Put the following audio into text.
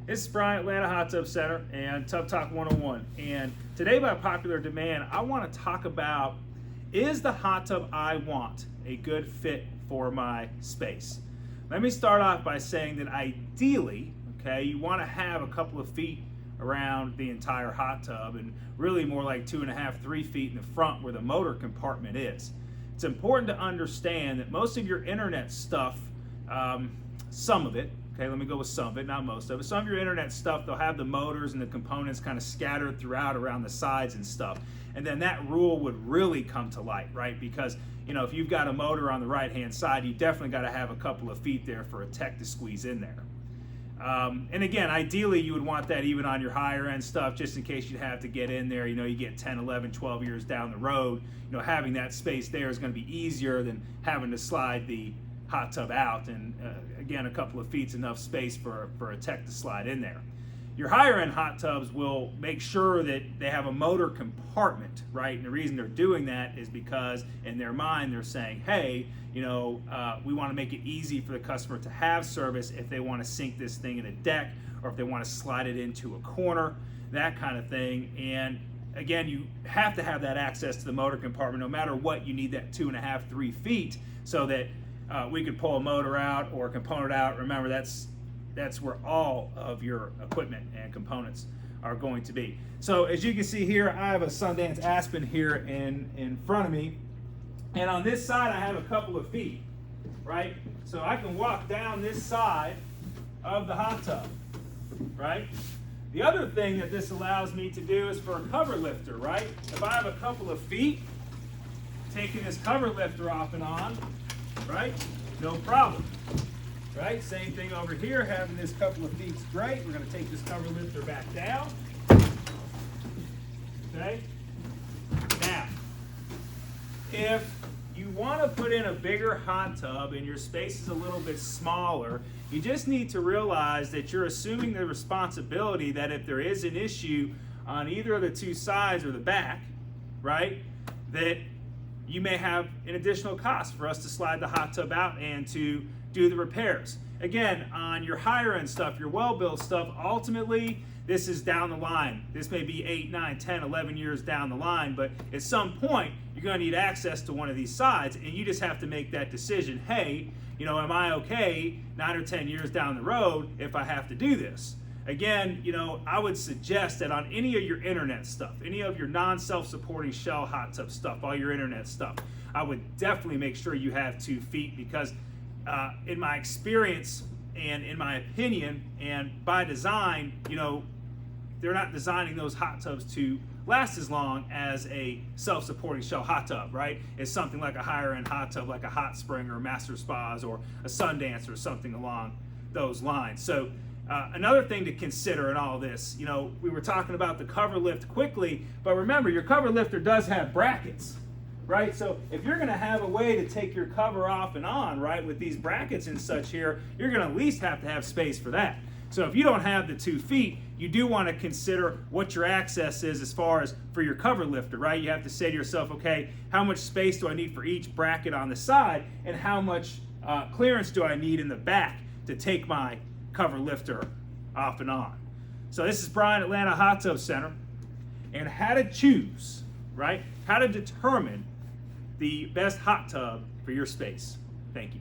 This is Brian, Atlanta Hot Tub Center and Tub Talk 101. And today, by popular demand, I want to talk about, is the hot tub I want a good fit for my space? Let me start off by saying that ideally, you want to have a couple of feet around the entire hot tub, and really more like 2.5, 3 feet in the front where the motor compartment is. It's important to understand that most of your internet stuff, some of it, let me go with some of it, not most of it. Some of your internet stuff, they'll have the motors and the components kind of scattered throughout around the sides and stuff. And then that rule would really come to light, right? Because, if you've got a motor on the right-hand side, you definitely got to have a couple of feet there for a tech to squeeze in there. And again, ideally, you would want that even on your higher-end stuff, just in case you have to get in there. You get 10, 11, 12 years down the road. Having that space there is going to be easier than having to slide the hot tub out, and again, a couple of feet's enough space for a tech to slide in there. Your higher end hot tubs will make sure that they have a motor compartment, right? And the reason they're doing that is because in their mind they're saying, hey, we want to make it easy for the customer to have service if they want to sink this thing in a deck, or if they want to slide it into a corner, that kind of thing. And again, you have to have that access to the motor compartment. No matter what, you need that 2.5, 3 feet so that we could pull a motor out or a component out. Remember, that's where all of your equipment and components are going to be. So as you can see here, I have a Sundance Aspen here in front of me. And on this side, I have a couple of feet, right? So I can walk down this side of the hot tub, right? The other thing that this allows me to do is for a cover lifter, right? If I have a couple of feet, taking this cover lifter off and on, right? No problem, right? Same thing over here, having this couple of feet's great. We're going to take this cover lifter back down. Okay? Now, if you want to put in a bigger hot tub and your space is a little bit smaller, you just need to realize that you're assuming the responsibility that if there is an issue on either of the two sides or the back, right, that you may have an additional cost for us to slide the hot tub out and to do the repairs. Again, on your higher end stuff, your well-built stuff, ultimately, this is down the line. This may be 8, 9, 10, 11 years down the line, but at some point, you're going to need access to one of these sides, and you just have to make that decision. Hey, am I okay 9 or 10 years down the road if I have to do this? Again, I would suggest that on any of your internet stuff, any of your non-self-supporting shell hot tub stuff, all your internet stuff, I would definitely make sure you have 2 feet, because in my experience and in my opinion and by design, they're not designing those hot tubs to last as long as a self-supporting shell hot tub, right? It's something like a higher end hot tub, like a Hot Spring or Master Spas or a Sundance or something along those lines. So another thing to consider in all this, we were talking about the cover lift quickly, but remember, your cover lifter does have brackets, right? So if you're going to have a way to take your cover off and on, right, with these brackets and such here, you're going to at least have to have space for that. So if you don't have the 2 feet, you do want to consider what your access is as far as for your cover lifter, right? You have to say to yourself, okay, how much space do I need for each bracket on the side, and how much clearance do I need in the back to take my cover lifter off and on? So this is Brian, Atlanta Hot Tub Center, and how to choose, right? How to determine the best hot tub for your space. Thank you.